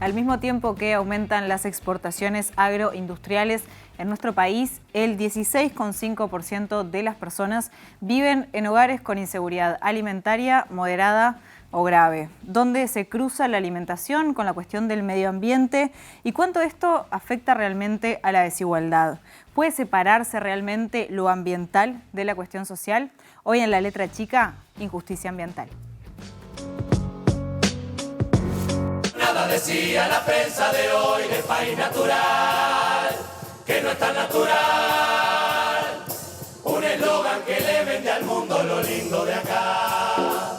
Al mismo tiempo que aumentan las exportaciones agroindustriales en nuestro país, el 16,5% de las personas viven en hogares con inseguridad alimentaria moderada o grave, donde se cruza la alimentación con la cuestión del medio ambiente y cuánto esto afecta realmente a la desigualdad. ¿Puede separarse realmente lo ambiental de la cuestión social? Hoy en La Letra Chica, injusticia ambiental. Nada decía la prensa de hoy del país natural, que no es tan natural. Un eslogan que le vende al mundo lo lindo de acá.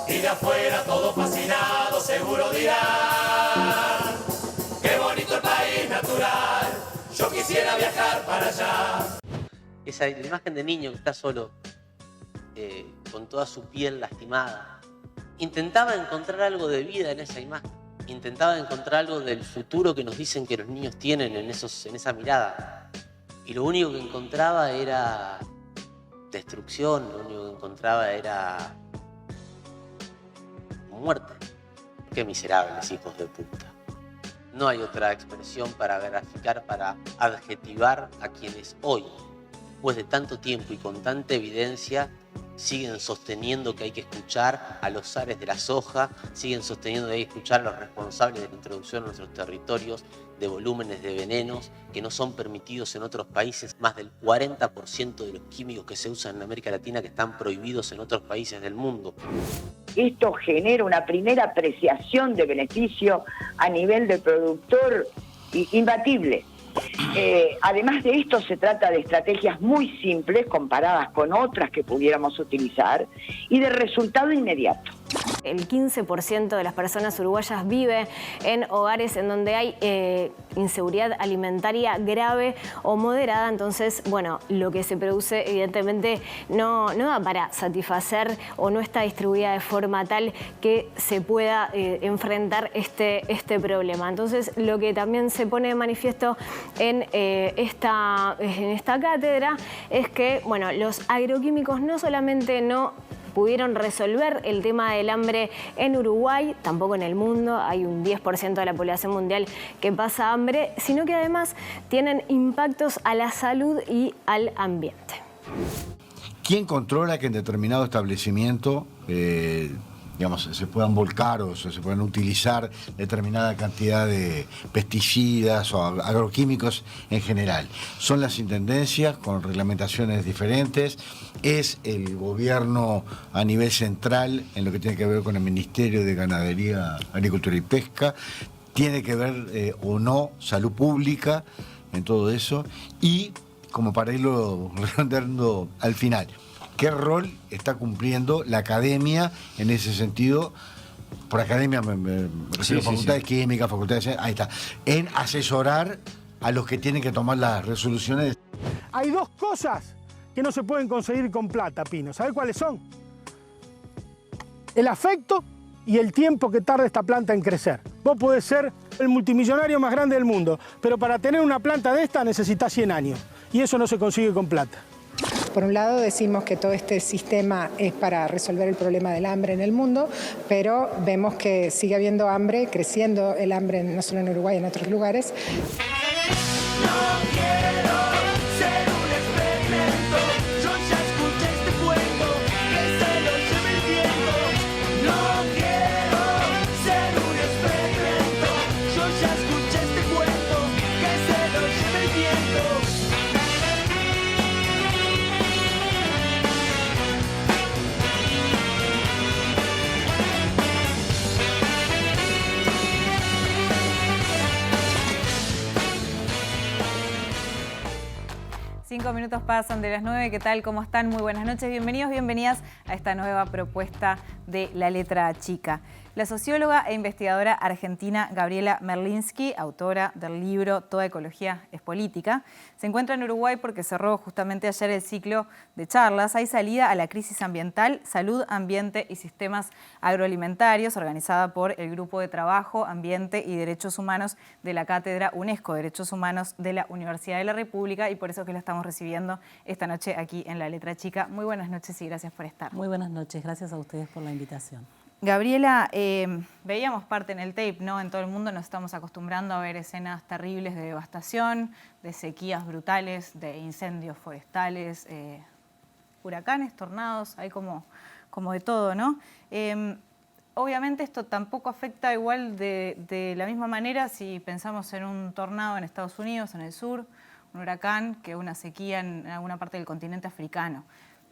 Y de afuera todos fascinados seguro dirán, qué bonito el país natural, yo quisiera viajar para allá. Esa imagen de niño que está solo, con toda su piel lastimada, intentaba encontrar algo de vida en esa imagen, intentaba encontrar algo del futuro que nos dicen que los niños tienen en esa mirada. Y lo único que encontraba era destrucción, lo único que encontraba era muerte. Qué miserables hijos de puta. No hay otra expresión para graficar, para adjetivar a quienes hoy, después de tanto tiempo y con tanta evidencia, siguen sosteniendo que hay que escuchar a los zares de la soja, siguen sosteniendo que hay que escuchar a los responsables de la introducción a nuestros territorios de volúmenes de venenos que no son permitidos en otros países, más del 40% de los químicos que se usan en América Latina que están prohibidos en otros países del mundo. Esto genera una primera apreciación de beneficio a nivel de productor imbatible. Además de esto, se trata de estrategias muy simples comparadas con otras que pudiéramos utilizar y de resultado inmediato. El 15% de las personas uruguayas vive en hogares en donde hay inseguridad alimentaria grave o moderada. Entonces, bueno, lo que se produce evidentemente no da para satisfacer o no está distribuida de forma tal que se pueda enfrentar este problema. Entonces, lo que también se pone de manifiesto en esta cátedra es que, bueno, los agroquímicos no solamente no pudieron resolver el tema del hambre en Uruguay, tampoco en el mundo, hay un 10% de la población mundial que pasa hambre, sino que además tienen impactos a la salud y al ambiente. ¿Quién controla que en determinado establecimiento digamos, se puedan volcar o se puedan utilizar determinada cantidad de pesticidas o agroquímicos en general? ¿Son las intendencias con reglamentaciones diferentes? ¿Es el gobierno a nivel central en lo que tiene que ver con el Ministerio de Ganadería, Agricultura y Pesca? ¿Tiene que ver o no salud pública en todo eso? Y, como para irlo redondeando al final, ¿qué rol está cumpliendo la academia en ese sentido? Por academia me refiero a facultades químicas, facultades, ahí está, en asesorar a los que tienen que tomar las resoluciones. Hay dos cosas que no se pueden conseguir con plata, Pino. ¿Sabes cuáles son? El afecto y el tiempo que tarda esta planta en crecer. Vos podés ser el multimillonario más grande del mundo, pero para tener una planta de esta necesitas 100 años. Y eso no se consigue con plata. Por un lado decimos que todo este sistema es para resolver el problema del hambre en el mundo, pero vemos que sigue habiendo hambre, creciendo el hambre no solo en Uruguay, en otros lugares. No quiero ser un experimento, yo ya escuché este cuento, que se lo lleve el viento. No quiero ser un experimento, yo ya escuché este cuento, que se lo lleve el viento. Cinco minutos pasan de las 9. ¿Qué tal? ¿Cómo están? Muy buenas noches. Bienvenidos, bienvenidas a esta nueva propuesta de La Letra Chica. La socióloga e investigadora argentina Gabriela Merlinski, autora del libro Toda ecología es política, se encuentra en Uruguay porque cerró justamente ayer el ciclo de charlas Hay salida a la crisis ambiental, salud, ambiente y sistemas agroalimentarios, organizada por el Grupo de Trabajo, Ambiente y Derechos Humanos de la Cátedra UNESCO Derechos Humanos de la Universidad de la República, y por eso que la estamos recibiendo esta noche aquí en La Letra Chica. Muy buenas noches y gracias por estar. Muy buenas noches, gracias a ustedes por la invitación. Gabriela, veíamos parte en el tape, ¿no? En todo el mundo nos estamos acostumbrando a ver escenas terribles de devastación, de sequías brutales, de incendios forestales, huracanes, tornados, hay como de todo, ¿no? Obviamente esto tampoco afecta igual de la misma manera si pensamos en un tornado en Estados Unidos, en el sur, un huracán, que una sequía en alguna parte del continente africano.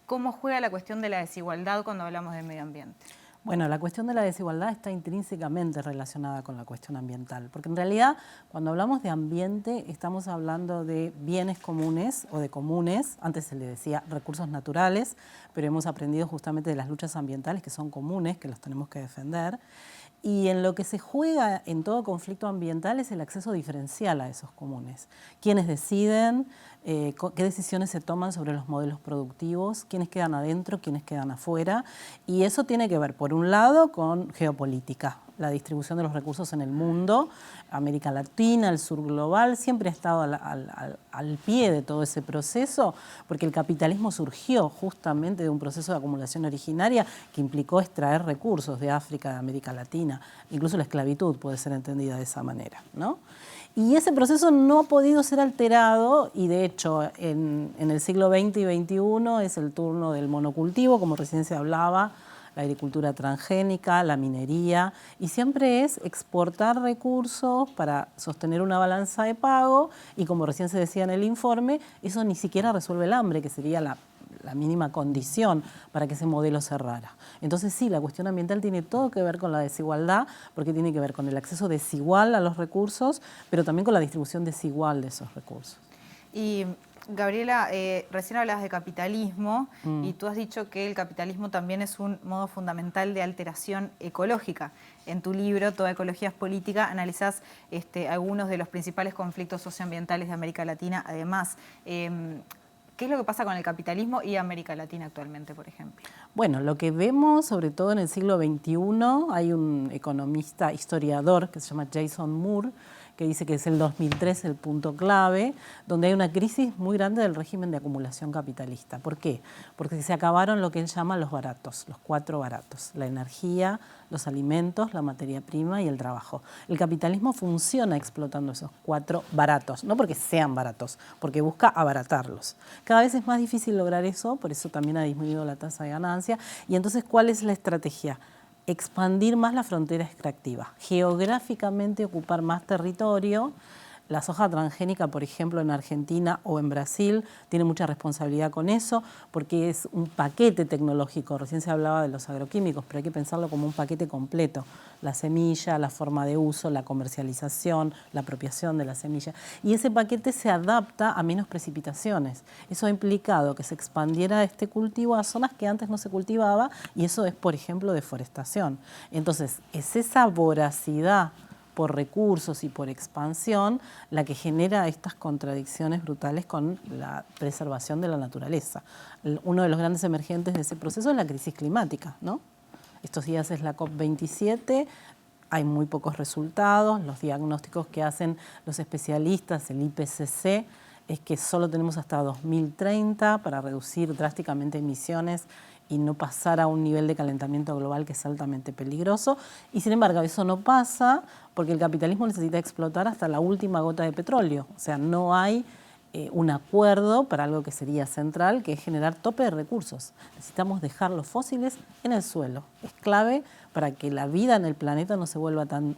¿Cómo juega la cuestión de la desigualdad cuando hablamos de medio ambiente? Bueno, la cuestión de la desigualdad está intrínsecamente relacionada con la cuestión ambiental, porque en realidad cuando hablamos de ambiente estamos hablando de bienes comunes o de comunes, antes se le decía recursos naturales, pero hemos aprendido justamente de las luchas ambientales que son comunes, que los tenemos que defender, y en lo que se juega en todo conflicto ambiental es el acceso diferencial a esos comunes. ¿Quiénes deciden? ¿Qué decisiones se toman sobre los modelos productivos? ¿Quiénes quedan adentro? ¿Quiénes quedan afuera? Y eso tiene que ver, por un lado, con geopolítica, la distribución de los recursos en el mundo. América Latina, el sur global, siempre ha estado al pie de todo ese proceso, porque el capitalismo surgió justamente de un proceso de acumulación originaria que implicó extraer recursos de África, de América Latina. Incluso la esclavitud puede ser entendida de esa manera, ¿no? Y ese proceso no ha podido ser alterado y de hecho en el siglo XX y XXI es el turno del monocultivo, como recién se hablaba, la agricultura transgénica, la minería, y siempre es exportar recursos para sostener una balanza de pago y como recién se decía en el informe, eso ni siquiera resuelve el hambre, que sería la mínima condición para que ese modelo cerrara. Entonces sí, la cuestión ambiental tiene todo que ver con la desigualdad, porque tiene que ver con el acceso desigual a los recursos, pero también con la distribución desigual de esos recursos. Y Gabriela, recién hablabas de capitalismo y tú has dicho que el capitalismo también es un modo fundamental de alteración ecológica. En tu libro, Toda ecología es política, analizás algunos de los principales conflictos socioambientales de América Latina. Además, ¿qué es lo que pasa con el capitalismo y América Latina actualmente, por ejemplo? Bueno, lo que vemos, sobre todo en el siglo XXI, hay un economista, historiador, que se llama Jason Moore, que dice que es el 2003 el punto clave, donde hay una crisis muy grande del régimen de acumulación capitalista. ¿Por qué? Porque se acabaron lo que él llama los baratos, los 4 baratos: la energía, los alimentos, la materia prima y el trabajo. El capitalismo funciona explotando esos 4 baratos, no porque sean baratos, porque busca abaratarlos. Cada vez es más difícil lograr eso, por eso también ha disminuido la tasa de ganancia. Y entonces, ¿cuál es la estrategia? Expandir más la frontera extractiva, geográficamente ocupar más territorio. La soja transgénica, por ejemplo, en Argentina o en Brasil, tiene mucha responsabilidad con eso, porque es un paquete tecnológico. Recién se hablaba de los agroquímicos, pero hay que pensarlo como un paquete completo. La semilla, la forma de uso, la comercialización, la apropiación de la semilla. Y ese paquete se adapta a menos precipitaciones. Eso ha implicado que se expandiera este cultivo a zonas que antes no se cultivaba, y eso es, por ejemplo, deforestación. Entonces, es esa voracidad por recursos y por expansión la que genera estas contradicciones brutales con la preservación de la naturaleza. Uno de los grandes emergentes de ese proceso es la crisis climática, ¿no? Estos días es la COP27, hay muy pocos resultados, los diagnósticos que hacen los especialistas, el IPCC, es que solo tenemos hasta 2030 para reducir drásticamente emisiones y no pasar a un nivel de calentamiento global que es altamente peligroso. Y sin embargo, eso no pasa porque el capitalismo necesita explotar hasta la última gota de petróleo. O sea, no hay un acuerdo para algo que sería central, que es generar tope de recursos. Necesitamos dejar los fósiles en el suelo. Es clave para que la vida en el planeta no se vuelva tan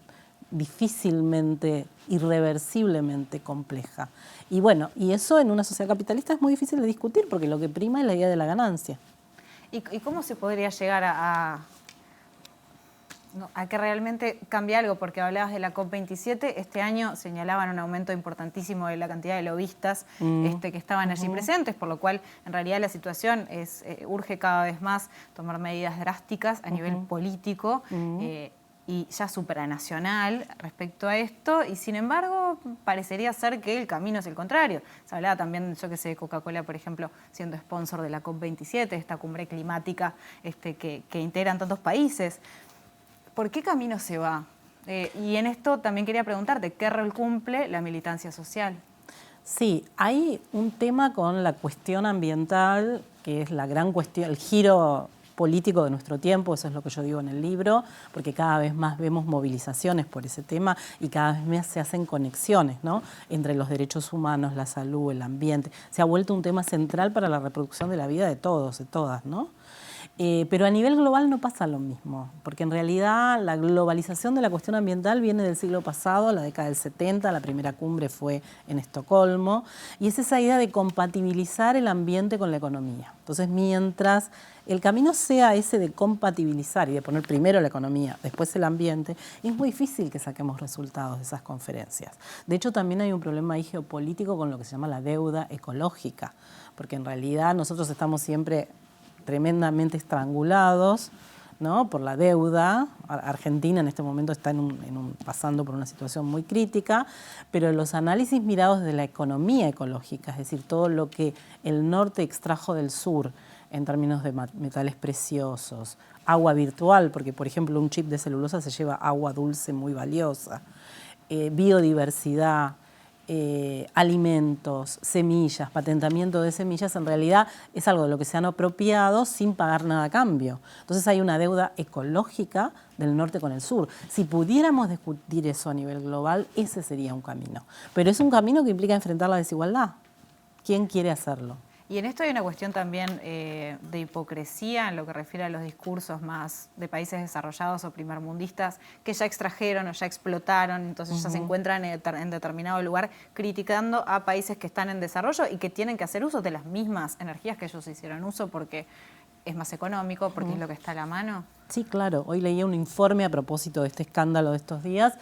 difícilmente, irreversiblemente compleja. Y bueno, y eso en una sociedad capitalista es muy difícil de discutir porque lo que prima es la idea de la ganancia. ¿Y cómo se podría llegar a que realmente cambie algo? Porque hablabas de la COP27, este año señalaban un aumento importantísimo de la cantidad de lobistas que estaban allí presentes, por lo cual en realidad la situación urge cada vez más tomar medidas drásticas a nivel político y ya supranacional respecto a esto, y sin embargo parecería ser que el camino es el contrario. Se hablaba también, yo que sé, de Coca-Cola, por ejemplo, siendo sponsor de la COP27, esta cumbre climática que integran tantos países. ¿Por qué camino se va? Y en esto también quería preguntarte, ¿qué rol cumple la militancia social? Sí, hay un tema con la cuestión ambiental, que es la gran cuestión, el giro político de nuestro tiempo, eso es lo que yo digo en el libro, porque cada vez más vemos movilizaciones por ese tema y cada vez más se hacen conexiones, ¿no?, entre los derechos humanos, la salud, el ambiente. Se ha vuelto un tema central para la reproducción de la vida de todos, de todas, ¿no? Pero a nivel global no pasa lo mismo, porque en realidad la globalización de la cuestión ambiental viene del siglo pasado, la década del 70, la primera cumbre fue en Estocolmo, y es esa idea de compatibilizar el ambiente con la economía. Entonces, mientras el camino sea ese de compatibilizar y de poner primero la economía, después el ambiente, es muy difícil que saquemos resultados de esas conferencias. De hecho, también hay un problema ahí geopolítico con lo que se llama la deuda ecológica, porque en realidad nosotros estamos siempre tremendamente estrangulados, ¿no?, por la deuda. Argentina en este momento está pasando por una situación muy crítica, pero los análisis mirados de la economía ecológica, es decir, todo lo que el norte extrajo del sur en términos de metales preciosos, agua virtual, porque por ejemplo un chip de celulosa se lleva agua dulce muy valiosa, biodiversidad, alimentos, semillas, patentamiento de semillas, en realidad es algo de lo que se han apropiado sin pagar nada a cambio. Entonces hay una deuda ecológica del norte con el sur. Si pudiéramos discutir eso a nivel global, ese sería un camino. Pero es un camino que implica enfrentar la desigualdad. ¿Quién quiere hacerlo? Y en esto hay una cuestión también de hipocresía en lo que refiere a los discursos más de países desarrollados o primermundistas que ya extrajeron o ya explotaron, entonces ya se encuentran en determinado lugar criticando a países que están en desarrollo y que tienen que hacer uso de las mismas energías que ellos hicieron uso porque es más económico, porque es lo que está a la mano. Sí, claro. Hoy leía un informe a propósito de este escándalo de estos días.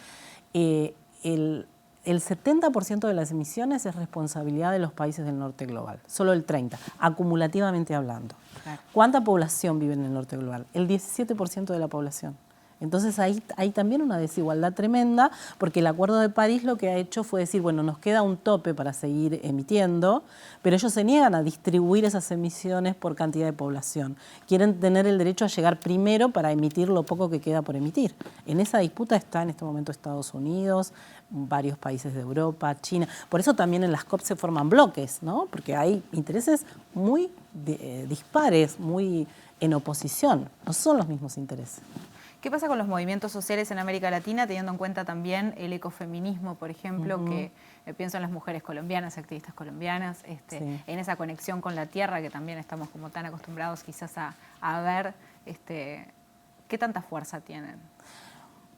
El 70% de las emisiones es responsabilidad de los países del norte global, solo el 30%, acumulativamente hablando. Claro. ¿Cuánta población vive en el norte global? El 17% de la población. Entonces hay también una desigualdad tremenda, porque el Acuerdo de París lo que ha hecho fue decir, bueno, nos queda un tope para seguir emitiendo, pero ellos se niegan a distribuir esas emisiones por cantidad de población. Quieren tener el derecho a llegar primero para emitir lo poco que queda por emitir. En esa disputa está en este momento Estados Unidos, varios países de Europa, China. Por eso también en las COP se forman bloques, ¿no? Porque hay intereses muy dispares, muy en oposición. No son los mismos intereses. ¿Qué pasa con los movimientos sociales en América Latina, teniendo en cuenta también el ecofeminismo, por ejemplo, que pienso en las mujeres colombianas, activistas colombianas, en esa conexión con la tierra que también estamos como tan acostumbrados quizás a ver, ¿qué tanta fuerza tienen?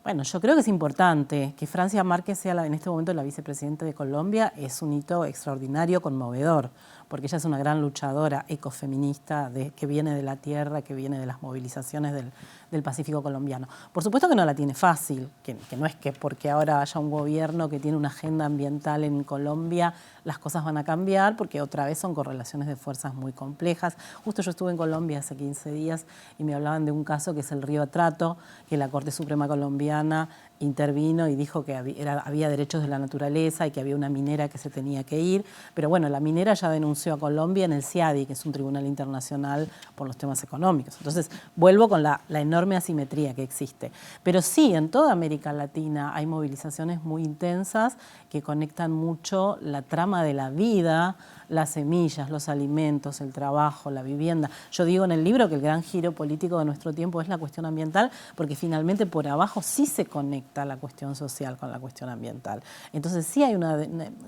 Bueno, yo creo que es importante que Francia Márquez sea en este momento la vicepresidenta de Colombia, es un hito extraordinario, conmovedor, porque ella es una gran luchadora ecofeminista que viene de la tierra, que viene de las movilizaciones del Pacífico colombiano. Por supuesto que no la tiene fácil, que no es que porque ahora haya un gobierno que tiene una agenda ambiental en Colombia las cosas van a cambiar, porque otra vez son correlaciones de fuerzas muy complejas. Justo yo estuve en Colombia hace 15 días y me hablaban de un caso que es el río Atrato, que la Corte Suprema colombiana intervino y dijo que había derechos de la naturaleza y que había una minera que se tenía que ir. Pero bueno, la minera ya denunció a Colombia en el CIADI, que es un tribunal internacional por los temas económicos. Entonces, vuelvo con la enorme asimetría que existe. Pero sí, en toda América Latina hay movilizaciones muy intensas que conectan mucho la trama de la vida, las semillas, los alimentos, el trabajo, la vivienda. Yo digo en el libro que el gran giro político de nuestro tiempo es la cuestión ambiental, porque finalmente por abajo sí se conecta la cuestión social con la cuestión ambiental. Entonces sí hay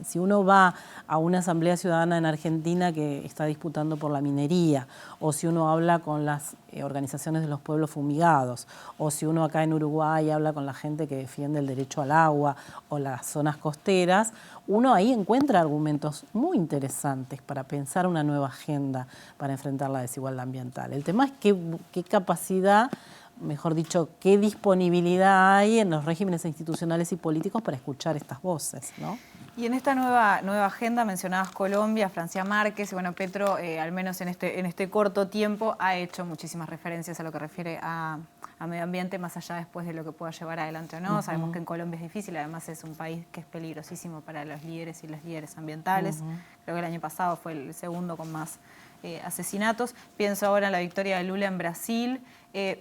si uno va a una asamblea ciudadana en Argentina que está disputando por la minería, o si uno habla con las organizaciones de los pueblos fumigados, o si uno acá en Uruguay habla con la gente que defiende el derecho al agua o las zonas costeras, uno ahí encuentra argumentos muy interesantes para pensar una nueva agenda para enfrentar la desigualdad ambiental. El tema es qué capacidad, mejor dicho, qué disponibilidad hay en los regímenes institucionales y políticos para escuchar estas voces, ¿no? Y en esta nueva agenda mencionabas Colombia, Francia Márquez, y bueno, Petro, al menos en este corto tiempo, ha hecho muchísimas referencias a lo que refiere a medio ambiente, más allá después de lo que pueda llevar adelante o no. Sabemos que en Colombia es difícil, además es un país que es peligrosísimo para los líderes y las líderes ambientales. Creo que el año pasado fue el segundo con más asesinatos. Pienso ahora en la victoria de Lula en Brasil.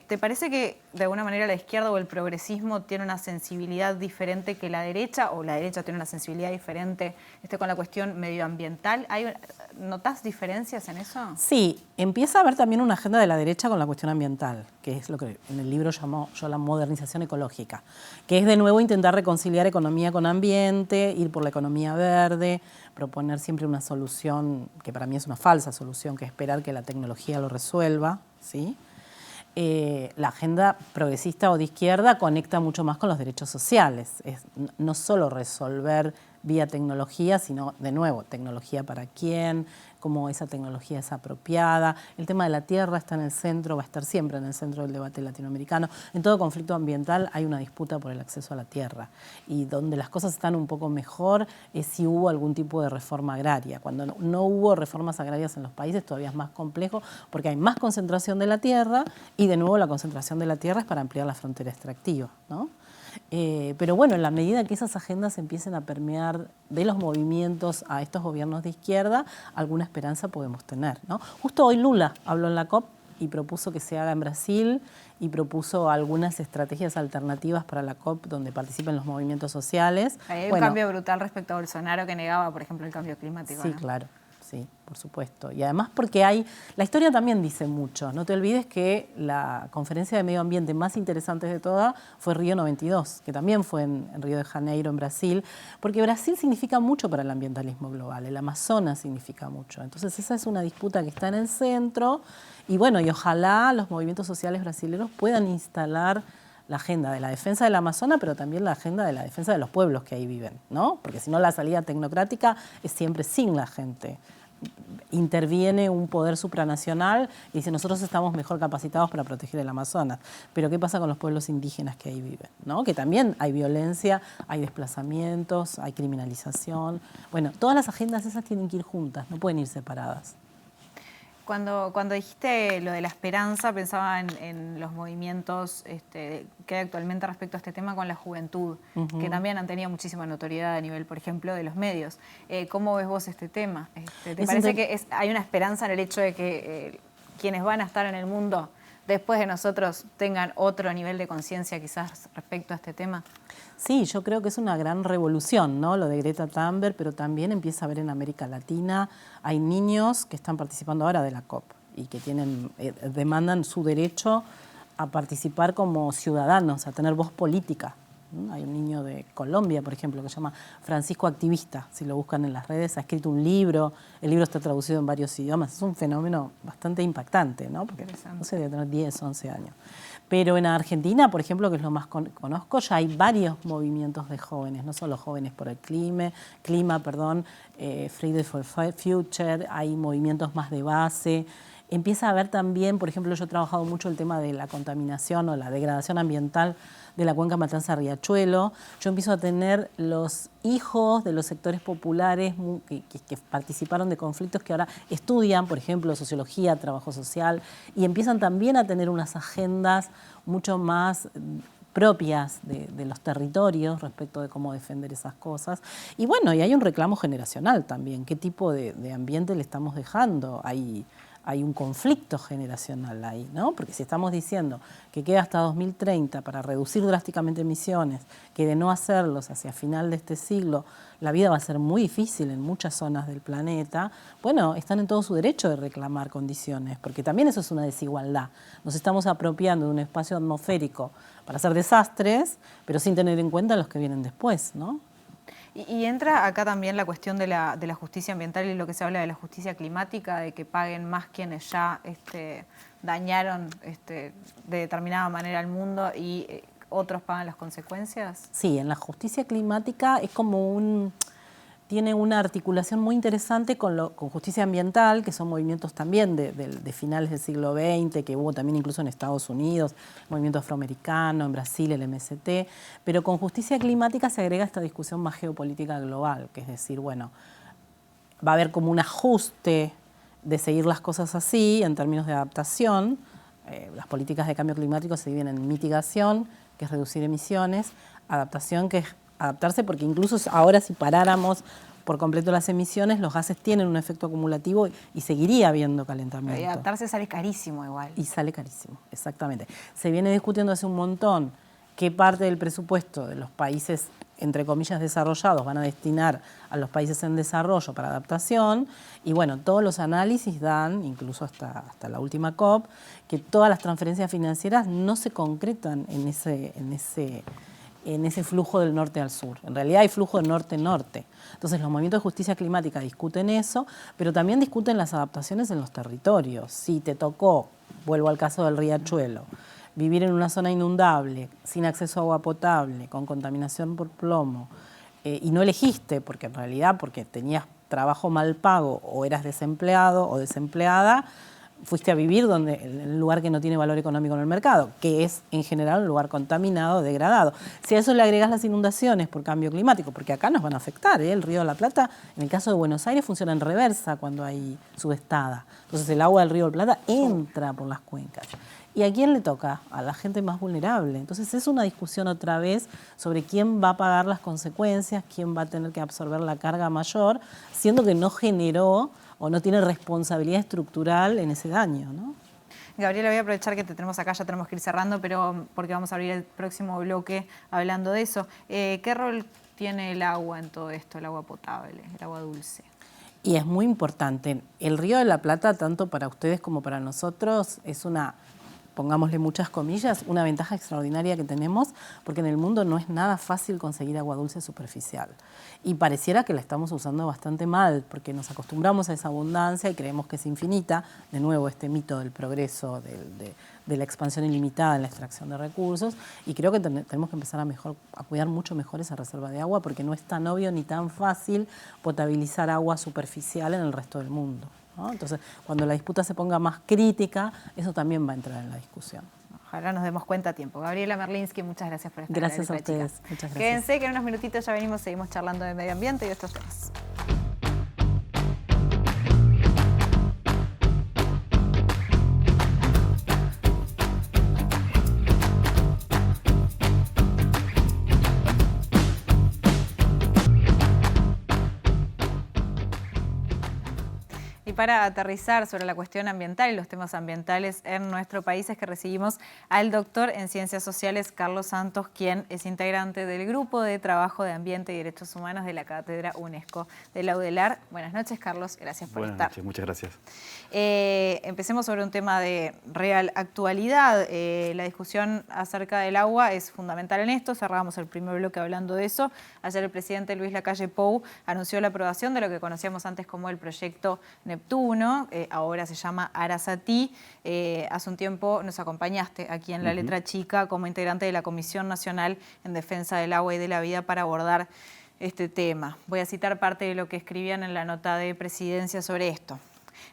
¿Te parece que de alguna manera la izquierda o el progresismo tiene una sensibilidad diferente que la derecha, o la derecha tiene una sensibilidad diferente con la cuestión medioambiental? ¿Notás diferencias en eso? Sí, empieza a haber también una agenda de la derecha con la cuestión ambiental, que es lo que en el libro llamo yo la modernización ecológica, que es de nuevo intentar reconciliar economía con ambiente, ir por la economía verde, proponer siempre una solución que para mí es una falsa solución, que es esperar que la tecnología lo resuelva, ¿sí? La agenda progresista o de izquierda conecta mucho más con los derechos sociales. Es no solo resolver vía tecnología, sino, de nuevo, tecnología para quién, cómo esa tecnología es apropiada. El tema de la tierra está en el centro, va a estar siempre en el centro del debate latinoamericano. En todo conflicto ambiental hay una disputa por el acceso a la tierra. Y donde las cosas están un poco mejor es si hubo algún tipo de reforma agraria. Cuando no hubo reformas agrarias en los países todavía es más complejo porque hay más concentración de la tierra y de nuevo la concentración de la tierra es para ampliar la frontera extractiva, ¿no? Pero bueno, en la medida que esas agendas empiecen a permear de los movimientos a estos gobiernos de izquierda, alguna esperanza podemos tener, ¿no? Justo hoy Lula habló en la COP y propuso que se haga en Brasil y propuso algunas estrategias alternativas para la COP donde participen los movimientos sociales. Hay un cambio brutal respecto a Bolsonaro que negaba, por ejemplo, el cambio climático. Sí, ¿no? claro. Sí, por supuesto. Y además porque la historia también dice mucho. No te olvides que la conferencia de medio ambiente más interesante de todas fue Río 92, que también fue en Río de Janeiro, en Brasil, porque Brasil significa mucho para el ambientalismo global, el Amazonas significa mucho. Entonces esa es una disputa que está en el centro y bueno, y ojalá los movimientos sociales brasileños puedan instalar la agenda de la defensa del Amazonas, pero también la agenda de la defensa de los pueblos que ahí viven, ¿no? Porque si no la salida tecnocrática es siempre sin la gente. Interviene un poder supranacional y dice nosotros estamos mejor capacitados para proteger el Amazonas. Pero ¿qué pasa con los pueblos indígenas que ahí viven? ¿No? Que también hay violencia, hay desplazamientos, hay criminalización. Bueno, todas las agendas esas tienen que ir juntas, no pueden ir separadas. Cuando dijiste lo de la esperanza, pensaba en los movimientos que hay actualmente respecto a este tema con la juventud, que también han tenido muchísima notoriedad a nivel, por ejemplo, de los medios. ¿Cómo ves vos este tema? ¿Te parece que hay una esperanza en el hecho de que quienes van a estar en el mundo después de nosotros tengan otro nivel de conciencia quizás respecto a este tema? Sí, yo creo que es una gran revolución, ¿no? Lo de Greta Thunberg, pero también empieza a haber en América Latina, hay niños que están participando ahora de la COP y que demandan su derecho a participar como ciudadanos, a tener voz política. Hay un niño de Colombia, por ejemplo, que se llama Francisco Activista, si lo buscan en las redes, ha escrito un libro, el libro está traducido en varios idiomas, es un fenómeno bastante impactante, ¿no? Porque no sé, debe tener 10, 11 años. Pero en Argentina, por ejemplo, que es lo más conozco, ya hay varios movimientos de jóvenes, no solo jóvenes por el clima, Fridays for Future, hay movimientos más de base. Empieza a haber también, por ejemplo, yo he trabajado mucho el tema de la contaminación o la degradación ambiental de la cuenca Matanza-Riachuelo. Yo empiezo a tener los hijos de los sectores populares que participaron de conflictos que ahora estudian, por ejemplo, sociología, trabajo social, y empiezan también a tener unas agendas mucho más propias de los territorios respecto de cómo defender esas cosas. Y bueno, y hay un reclamo generacional también. ¿Qué tipo de ambiente le estamos dejando? Hay un conflicto generacional ahí, ¿no? Porque si estamos diciendo que queda hasta 2030 para reducir drásticamente emisiones, que de no hacerlos hacia final de este siglo, la vida va a ser muy difícil en muchas zonas del planeta, bueno, están en todo su derecho de reclamar condiciones, porque también eso es una desigualdad. Nos estamos apropiando de un espacio atmosférico para hacer desastres, pero sin tener en cuenta los que vienen después, ¿no? Y entra acá también la cuestión de la justicia ambiental y lo que se habla de la justicia climática, de que paguen más quienes ya dañaron de determinada manera al mundo y otros pagan las consecuencias. Sí, en la justicia climática es como tiene una articulación muy interesante con justicia ambiental, que son movimientos también de finales del siglo XX, que hubo también incluso en Estados Unidos, movimiento afroamericano, en Brasil el MST, pero con justicia climática se agrega esta discusión más geopolítica global, que es decir, bueno, va a haber como un ajuste de seguir las cosas así en términos de adaptación. Las políticas de cambio climático se dividen en mitigación, que es reducir emisiones, adaptación, que es adaptarse, porque incluso ahora si paráramos por completo las emisiones, los gases tienen un efecto acumulativo y seguiría habiendo calentamiento. Y adaptarse sale carísimo igual. Y sale carísimo, exactamente. Se viene discutiendo hace un montón qué parte del presupuesto de los países, entre comillas, desarrollados van a destinar a los países en desarrollo para adaptación. Y bueno, todos los análisis dan, incluso hasta la última COP, que todas las transferencias financieras no se concretan en ese flujo del norte al sur. En realidad hay flujo del norte-norte. Entonces los movimientos de justicia climática discuten eso, pero también discuten las adaptaciones en los territorios. Si te tocó, vuelvo al caso del riachuelo, vivir en una zona inundable, sin acceso a agua potable, con contaminación por plomo, y no elegiste, porque en realidad porque tenías trabajo mal pago o eras desempleado o desempleada, fuiste a vivir en un lugar que no tiene valor económico en el mercado, que es en general un lugar contaminado, degradado. Si a eso le agregas las inundaciones por cambio climático, porque acá nos van a afectar, el Río de la Plata, en el caso de Buenos Aires, funciona en reversa cuando hay subestada. Entonces el agua del Río de la Plata entra por las cuencas. ¿Y a quién le toca? A la gente más vulnerable. Entonces es una discusión otra vez sobre quién va a pagar las consecuencias, quién va a tener que absorber la carga mayor, siendo que no generó o no tiene responsabilidad estructural en ese daño, ¿no? Gabriela, voy a aprovechar que te tenemos acá, ya tenemos que ir cerrando, pero porque vamos a abrir el próximo bloque hablando de eso. ¿Qué rol tiene el agua en todo esto, el agua potable, el agua dulce? Y es muy importante. El Río de la Plata, tanto para ustedes como para nosotros, es una, pongámosle muchas comillas, una ventaja extraordinaria que tenemos, porque en el mundo no es nada fácil conseguir agua dulce superficial. Y pareciera que la estamos usando bastante mal, porque nos acostumbramos a esa abundancia y creemos que es infinita. De nuevo, este mito del progreso, de la expansión ilimitada en la extracción de recursos. Y creo que tenemos que empezar a cuidar mucho mejor esa reserva de agua, porque no es tan obvio ni tan fácil potabilizar agua superficial en el resto del mundo, ¿no? Entonces, cuando la disputa se ponga más crítica, eso también va a entrar en la discusión. Ojalá nos demos cuenta a tiempo. Gabriela Merlinski, muchas gracias por estar Gracias en a La Letra ustedes. Chica. Muchas gracias. Quédense que en unos minutitos ya venimos, seguimos charlando de medio ambiente y de estos temas. Para aterrizar sobre la cuestión ambiental y los temas ambientales en nuestro país es que recibimos al doctor en Ciencias Sociales, Carlos Santos, quien es integrante del Grupo de Trabajo de Ambiente y Derechos Humanos de la Cátedra UNESCO de la UDELAR. Buenas noches, Carlos. Gracias por estar. Buenas noches, muchas gracias. Empecemos sobre un tema de real actualidad. La discusión acerca del agua es fundamental en esto. Cerramos el primer bloque hablando de eso. Ayer el presidente Luis Lacalle Pou anunció la aprobación de lo que conocíamos antes como el proyecto Neptuno, ahora se llama Arasatí. Hace un tiempo nos acompañaste aquí en La Letra Chica como integrante de la Comisión Nacional en Defensa del Agua y de la Vida para abordar este tema. Voy a citar parte de lo que escribían en la nota de presidencia sobre esto.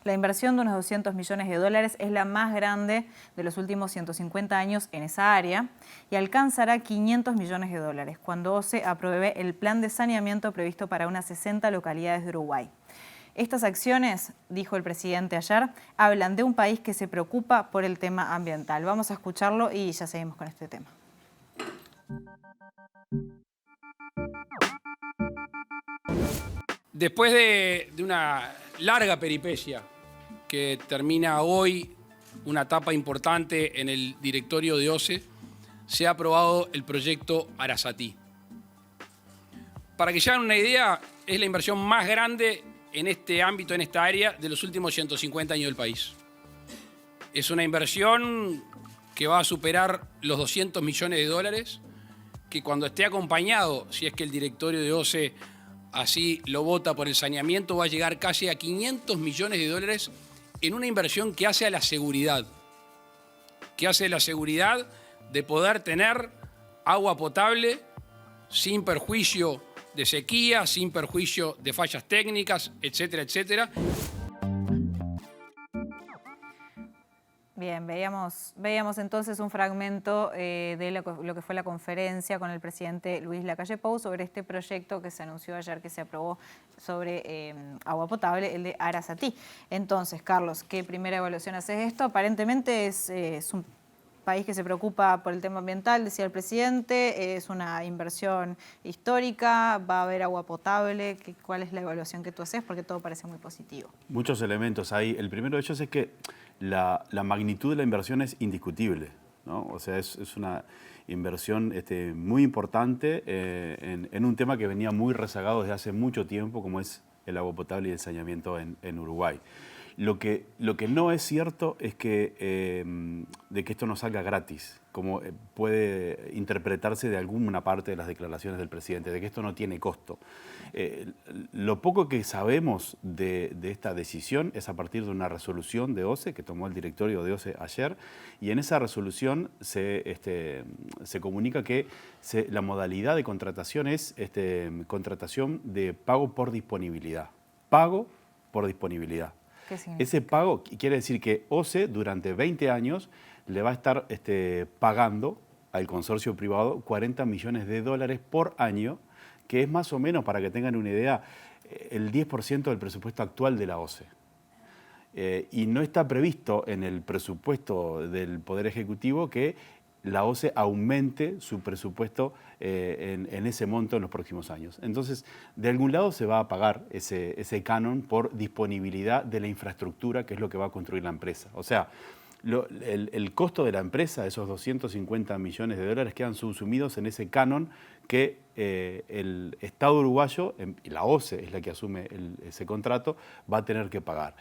La inversión de unos 200 millones de dólares es la más grande de los últimos 150 años en esa área y alcanzará 500 millones de dólares cuando OCE apruebe el plan de saneamiento previsto para unas 60 localidades de Uruguay. Estas acciones, dijo el presidente ayer, hablan de un país que se preocupa por el tema ambiental. Vamos a escucharlo y ya seguimos con este tema. Después de una larga peripecia que termina hoy, una etapa importante en el directorio de OCE, se ha aprobado el proyecto Arasatí. Para que se hagan una idea, es la inversión más grande en este ámbito, en esta área, de los últimos 150 años del país. Es una inversión que va a superar los 200 millones de dólares, que cuando esté acompañado, si es que el directorio de OCE así lo vota por el saneamiento, va a llegar casi a 500 millones de dólares en una inversión que hace a la seguridad. Que hace a la seguridad de poder tener agua potable sin perjuicio de sequía, sin perjuicio de fallas técnicas, etcétera, etcétera. Bien, veíamos entonces un fragmento de lo que fue la conferencia con el presidente Luis Lacalle Pou sobre este proyecto que se anunció ayer, que se aprobó sobre agua potable, el de Arasatí. Entonces, Carlos, ¿qué primera evaluación haces de esto? Aparentemente es un país que se preocupa por el tema ambiental, decía el presidente, es una inversión histórica, va a haber agua potable. ¿Cuál es la evaluación que tú haces? Porque todo parece muy positivo. Muchos elementos ahí. El primero de ellos es que la magnitud de la inversión es indiscutible, ¿no? O sea, es una inversión muy importante en un tema que venía muy rezagado desde hace mucho tiempo, como es el agua potable y el saneamiento en Uruguay. Lo que no es cierto es que, de que esto no salga gratis, como puede interpretarse de alguna parte de las declaraciones del presidente, de que esto no tiene costo. Lo poco que sabemos de esta decisión es a partir de una resolución de OCE que tomó el directorio de OCE ayer, y en esa resolución se comunica que la modalidad de contratación es contratación de pago por disponibilidad. Pago por disponibilidad. Ese pago quiere decir que OCE durante 20 años le va a estar pagando al consorcio privado 40 millones de dólares por año, que es más o menos, para que tengan una idea, el 10% del presupuesto actual de la OCE. Y no está previsto en el presupuesto del Poder Ejecutivo que la OCE aumente su presupuesto en ese monto en los próximos años. Entonces, de algún lado se va a pagar ese canon por disponibilidad de la infraestructura, que es lo que va a construir la empresa. O sea, el costo de la empresa, esos 250 millones de dólares, quedan subsumidos en ese canon que el Estado uruguayo, y la OCE es la que asume ese contrato, va a tener que pagar.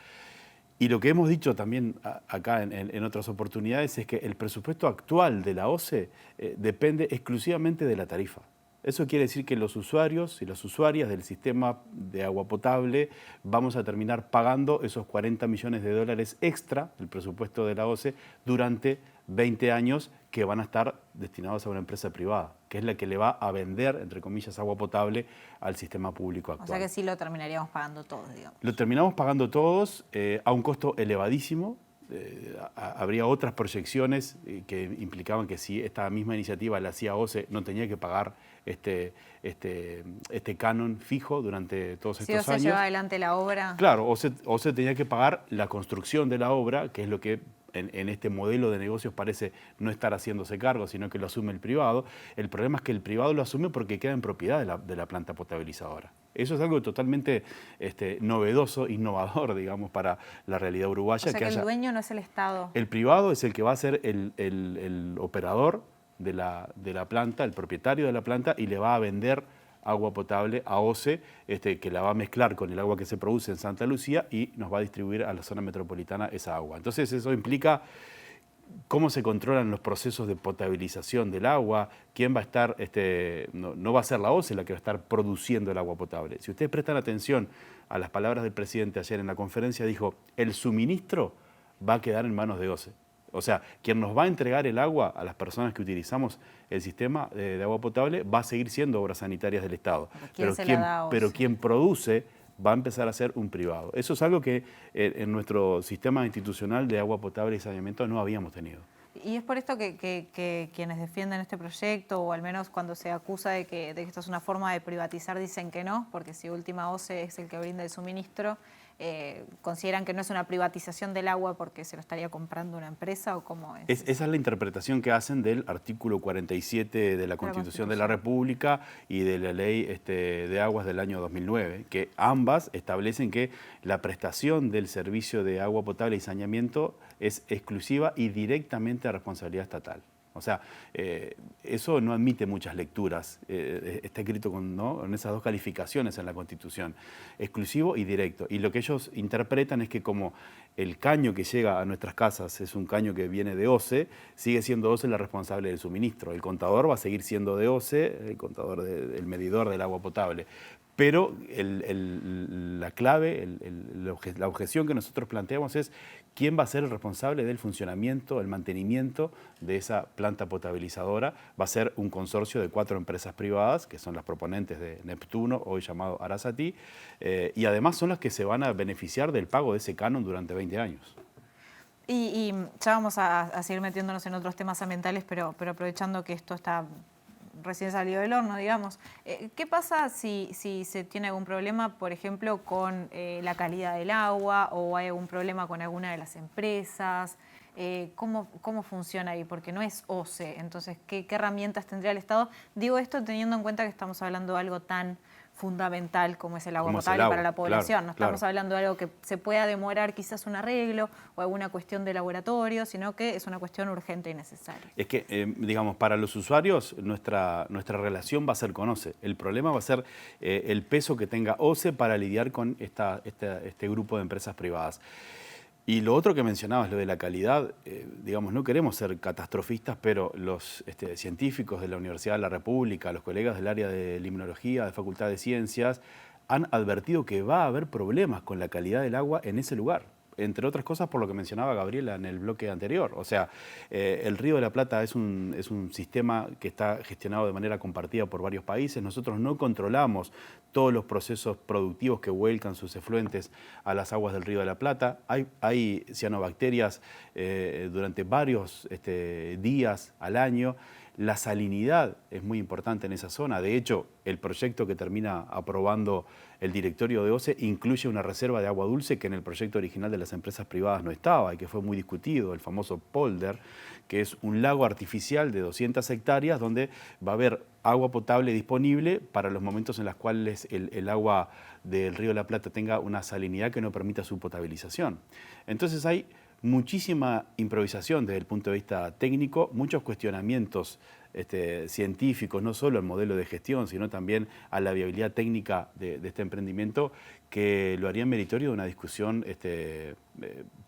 Y lo que hemos dicho también acá en otras oportunidades es que el presupuesto actual de la OCE depende exclusivamente de la tarifa. Eso quiere decir que los usuarios y las usuarias del sistema de agua potable vamos a terminar pagando esos 40 millones de dólares extra del presupuesto de la OCE durante 20 años, que van a estar destinados a una empresa privada, que es la que le va a vender, entre comillas, agua potable al sistema público actual. O sea que sí lo terminaríamos pagando todos, digamos. Lo terminamos pagando todos a un costo elevadísimo. Habría otras proyecciones que implicaban que si esta misma iniciativa la hacía OCE, no tenía que pagar este canon fijo durante todos estos años. Si OCE lleva adelante la obra. Claro, OCE tenía que pagar la construcción de la obra, que es lo que en este modelo de negocios parece no estar haciéndose cargo, sino que lo asume el privado. El problema es que el privado lo asume porque queda en propiedad de la planta potabilizadora. Eso es algo totalmente novedoso, innovador, digamos, para la realidad uruguaya. O sea que el dueño no es el Estado. El privado es el que va a ser el operador de la planta, el propietario de la planta, y le va a vender agua potable a OCE, que la va a mezclar con el agua que se produce en Santa Lucía y nos va a distribuir a la zona metropolitana esa agua. Entonces eso implica cómo se controlan los procesos de potabilización del agua, quién va a estar, no va a ser la OCE la que va a estar produciendo el agua potable. Si ustedes prestan atención a las palabras del presidente ayer en la conferencia, dijo, el suministro va a quedar en manos de OCE. O sea, quien nos va a entregar el agua a las personas que utilizamos el sistema de agua potable va a seguir siendo Obras Sanitarias del Estado. Pero quien produce va a empezar a ser un privado. Eso es algo que en nuestro sistema institucional de agua potable y saneamiento no habíamos tenido. Y es por esto que quienes defienden este proyecto, o al menos cuando se acusa de que esto es una forma de privatizar, dicen que no, porque si última OCE es el que brinda el suministro, ¿consideran que no es una privatización del agua porque se lo estaría comprando una empresa, o cómo es? Esa es la interpretación que hacen del artículo 47 de la Constitución de la República y de la Ley de Aguas del año 2009, que ambas establecen que la prestación del servicio de agua potable y saneamiento es exclusiva y directamente a responsabilidad estatal. O sea, eso no admite muchas lecturas, está escrito con esas dos calificaciones en la Constitución, exclusivo y directo. Y lo que ellos interpretan es que como el caño que llega a nuestras casas es un caño que viene de OCE, sigue siendo OCE la responsable del suministro. El contador va a seguir siendo de OCE, el contador el medidor del agua potable. Pero la clave, la objeción que nosotros planteamos es quién va a ser el responsable del funcionamiento, el mantenimiento de esa planta potabilizadora. Va a ser un consorcio de 4 empresas privadas, que son las proponentes de Neptuno, hoy llamado Arasati, y además son las que se van a beneficiar del pago de ese canon durante 20 años. Y ya vamos a seguir metiéndonos en otros temas ambientales, pero aprovechando que esto está recién salido del horno, digamos. ¿Qué pasa si se tiene algún problema, por ejemplo, con la calidad del agua, o hay algún problema con alguna de las empresas? ¿Cómo funciona ahí? Porque no es OCE, entonces, ¿qué herramientas tendría el Estado? Digo esto teniendo en cuenta que estamos hablando de algo tan fundamental como es el agua potable para la población. No estamos hablando de algo que se pueda demorar quizás un arreglo o alguna cuestión de laboratorio, sino que es una cuestión urgente y necesaria. Es que, digamos, para los usuarios nuestra relación va a ser con OCE. El problema va a ser el peso que tenga OCE para lidiar con este grupo de empresas privadas. Y lo otro que mencionabas, lo de la calidad, digamos, no queremos ser catastrofistas, pero los científicos de la Universidad de la República, los colegas del área de limnología, de Facultad de Ciencias, han advertido que va a haber problemas con la calidad del agua en ese lugar. Entre otras cosas por lo que mencionaba Gabriela en el bloque anterior. O sea, el Río de la Plata es un sistema que está gestionado de manera compartida por varios países. Nosotros no controlamos todos los procesos productivos que vuelcan sus efluentes a las aguas del Río de la Plata. Hay cianobacterias durante varios días al año. La salinidad es muy importante en esa zona. De hecho, el proyecto que termina aprobando el directorio de OCE incluye una reserva de agua dulce que en el proyecto original de las empresas privadas no estaba y que fue muy discutido, el famoso polder, que es un lago artificial de 200 hectáreas donde va a haber agua potable disponible para los momentos en los cuales el agua del Río de la Plata tenga una salinidad que no permita su potabilización. Entonces hay muchísima improvisación desde el punto de vista técnico, muchos cuestionamientos científicos, no solo al modelo de gestión, sino también a la viabilidad técnica de este emprendimiento, que lo harían meritorio de una discusión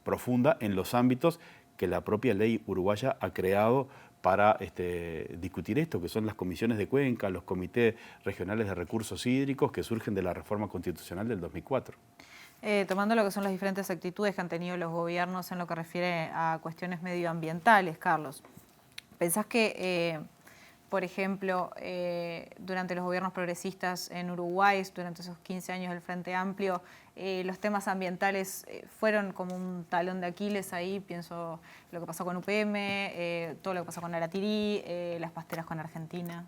profunda en los ámbitos que la propia ley uruguaya ha creado para discutir esto, que son las comisiones de cuenca, los comités regionales de recursos hídricos que surgen de la reforma constitucional del 2004. Tomando lo que son las diferentes actitudes que han tenido los gobiernos en lo que refiere a cuestiones medioambientales, Carlos, ¿pensás que, por ejemplo, durante los gobiernos progresistas en Uruguay, durante esos 15 años del Frente Amplio, los temas ambientales fueron como un talón de Aquiles ahí? Pienso lo que pasó con UPM, todo lo que pasó con Aratirí, las pasteras con Argentina.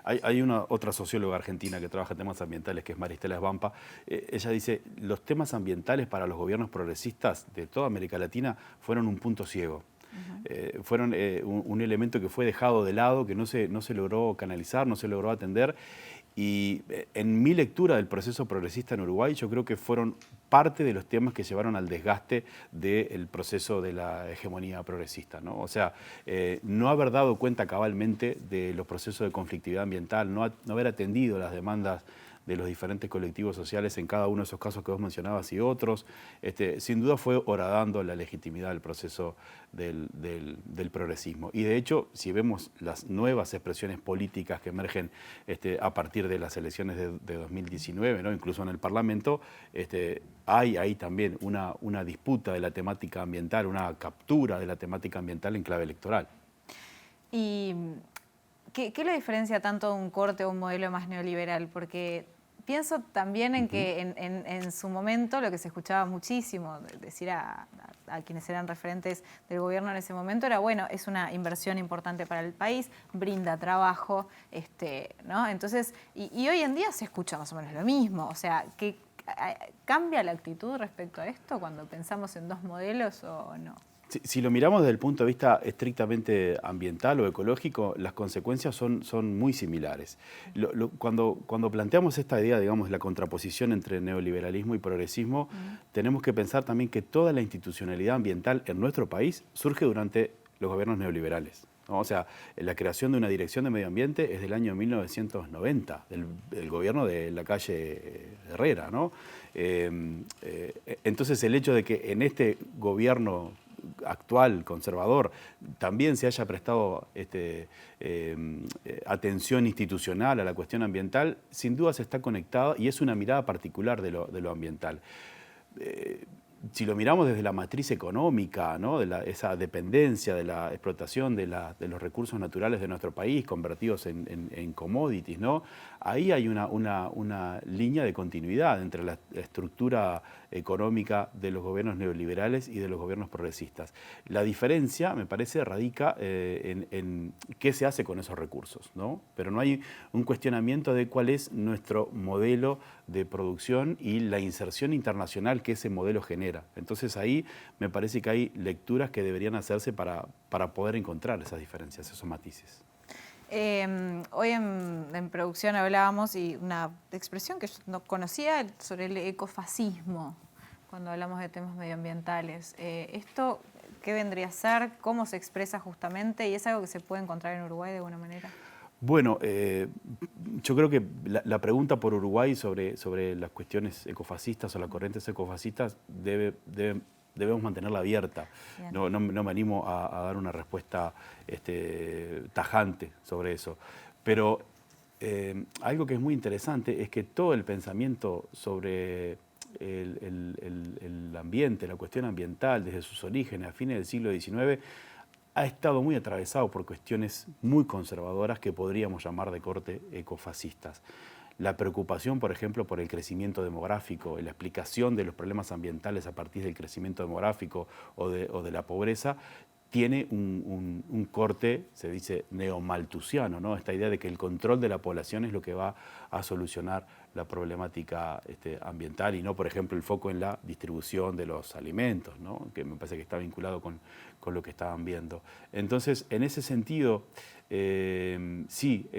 Hay otra socióloga argentina que trabaja en temas ambientales, que es Maristela Esbampa. Ella dice, los temas ambientales para los gobiernos progresistas de toda América Latina fueron un punto ciego. Fueron un elemento que fue dejado de lado, que no se logró canalizar, no se logró atender. Y en mi lectura del proceso progresista en Uruguay, yo creo que fueron parte de los temas que llevaron al desgaste del proceso de la hegemonía progresista, ¿no? O sea, no haber dado cuenta cabalmente de los procesos de conflictividad ambiental, no haber atendido las demandas de los diferentes colectivos sociales en cada uno de esos casos que vos mencionabas y otros, sin duda fue horadando la legitimidad del proceso del progresismo. Y de hecho, si vemos las nuevas expresiones políticas que emergen a partir de las elecciones de 2019, ¿no? Incluso en el Parlamento, hay ahí también una disputa de la temática ambiental, una captura de la temática ambiental en clave electoral. ¿Y qué lo diferencia tanto un corte o un modelo más neoliberal? Porque pienso también en que en su momento lo que se escuchaba muchísimo decir a quienes eran referentes del gobierno en ese momento era, bueno, es una inversión importante para el país, brinda trabajo, ¿no? Entonces, y hoy en día se escucha más o menos lo mismo. O sea, ¿cambia la actitud respecto a esto cuando pensamos en dos modelos o no? Si lo miramos desde el punto de vista estrictamente ambiental o ecológico, las consecuencias son muy similares. Cuando planteamos esta idea, digamos, la contraposición entre neoliberalismo y progresismo, tenemos que pensar también que toda la institucionalidad ambiental en nuestro país surge durante los gobiernos neoliberales, ¿no? O sea, la creación de una dirección de medio ambiente es del año 1990, del gobierno de la calle Herrera, ¿no? Entonces, el hecho de que en este gobierno actual, conservador, también se haya prestado atención institucional a la cuestión ambiental, sin duda se está conectado y es una mirada particular de lo ambiental. Si lo miramos desde la matriz económica, ¿no? Esa dependencia de la explotación de los recursos naturales de nuestro país convertidos en commodities, ¿no? Ahí hay una línea de continuidad entre la estructura económica de los gobiernos neoliberales y de los gobiernos progresistas. La diferencia, me parece, radica en qué se hace con esos recursos, ¿no? Pero no hay un cuestionamiento de cuál es nuestro modelo de producción y la inserción internacional que ese modelo genera. manera. Entonces ahí me parece que hay lecturas que deberían hacerse para poder encontrar esas diferencias, esos matices. Hoy en producción hablábamos y una expresión que yo no conocía sobre el ecofascismo, cuando hablamos de temas medioambientales. ¿Esto qué vendría a ser? ¿Cómo se expresa justamente? ¿Y es algo que se puede encontrar en Uruguay de alguna manera? Bueno, yo creo que la pregunta por Uruguay sobre las cuestiones ecofascistas o las corrientes ecofascistas debemos mantenerla abierta. No me animo a dar una respuesta tajante sobre eso. Pero algo que es muy interesante es que todo el pensamiento sobre el ambiente, la cuestión ambiental, desde sus orígenes a fines del siglo XIX, ha estado muy atravesado por cuestiones muy conservadoras que podríamos llamar de corte ecofascistas. La preocupación, por ejemplo, por el crecimiento demográfico, la explicación de los problemas ambientales a partir del crecimiento demográfico o de la pobreza, tiene un corte, se dice, neomalthusiano, ¿no? Esta idea de que el control de la población es lo que va a solucionar la problemática ambiental y no, por ejemplo, el foco en la distribución de los alimentos, ¿no? Que me parece que está vinculado con lo que estaban viendo. Entonces, en ese sentido, sí,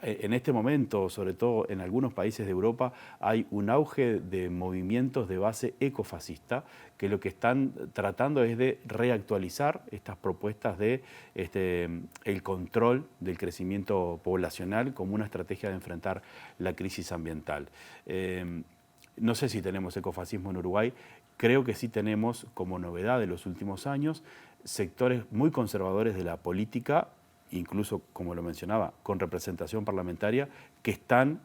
en este momento, sobre todo en algunos países de Europa, hay un auge de movimientos de base ecofascista que lo que están tratando es de reactualizar estas propuestas de el control del crecimiento poblacional como una estrategia de enfrentar la crisis ambiental. No sé si tenemos ecofascismo en Uruguay, creo que sí tenemos, como novedad de los últimos años, sectores muy conservadores de la política, incluso, como lo mencionaba, con representación parlamentaria, que están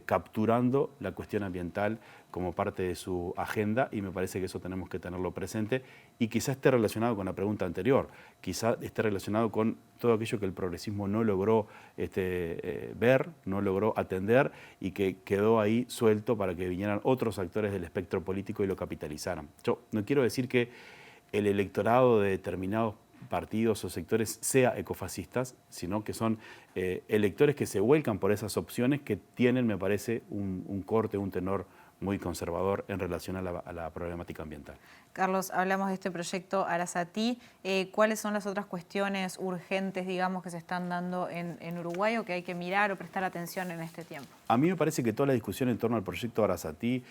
capturando la cuestión ambiental como parte de su agenda y me parece que eso tenemos que tenerlo presente y quizá esté relacionado con la pregunta anterior, quizá esté relacionado con todo aquello que el progresismo no logró ver, no logró atender y que quedó ahí suelto para que vinieran otros actores del espectro político y lo capitalizaran. Yo no quiero decir que el electorado de determinados partidos o sectores sea ecofascistas, sino que son electores que se vuelcan por esas opciones que tienen, me parece, un corte, un tenor muy conservador en relación a la problemática ambiental. Carlos, hablamos de este proyecto Arasatí. ¿Cuáles son las otras cuestiones urgentes, digamos, que se están dando en Uruguay o que hay que mirar o prestar atención en este tiempo? A mí me parece que toda la discusión en torno al proyecto Arasatí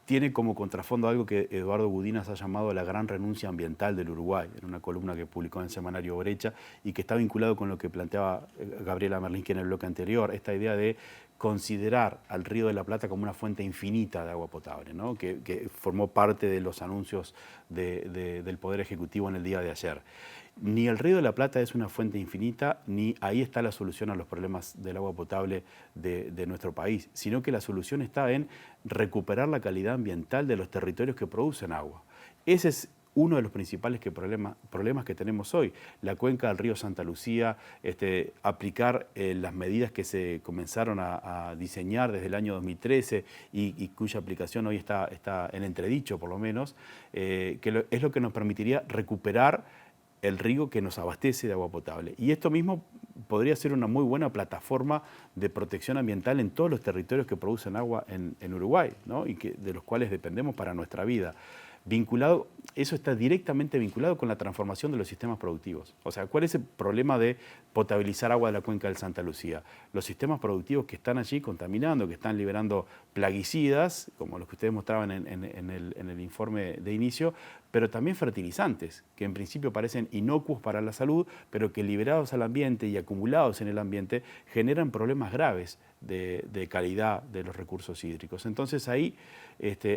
tiene como contrafondo algo que Eduardo Gudinas ha llamado la gran renuncia ambiental del Uruguay, en una columna que publicó en el semanario Brecha y que está vinculado con lo que planteaba Gabriela Merlinski en el bloque anterior, esta idea de considerar al Río de la Plata como una fuente infinita de agua potable, ¿no? que formó parte de los anuncios del Poder Ejecutivo en el día de ayer. Ni el Río de la Plata es una fuente infinita, ni ahí está la solución a los problemas del agua potable de nuestro país, sino que la solución está en recuperar la calidad ambiental de los territorios que producen agua. Ese es uno de los principales problemas que tenemos hoy. La cuenca del río Santa Lucía, aplicar las medidas que se comenzaron a diseñar desde el año 2013 y cuya aplicación hoy está en entredicho, por lo menos, es lo que nos permitiría recuperar el río que nos abastece de agua potable. Y esto mismo podría ser una muy buena plataforma de protección ambiental en todos los territorios que producen agua en Uruguay, ¿no? Y de los cuales dependemos para nuestra vida. Eso está directamente vinculado con la transformación de los sistemas productivos. O sea, ¿cuál es el problema de potabilizar agua de la cuenca del Santa Lucía? Los sistemas productivos que están allí contaminando, que están liberando plaguicidas, como los que ustedes mostraban en el informe de inicio, pero también fertilizantes, que en principio parecen inocuos para la salud, pero que liberados al ambiente y acumulados en el ambiente generan problemas graves de calidad de los recursos hídricos. Entonces ahí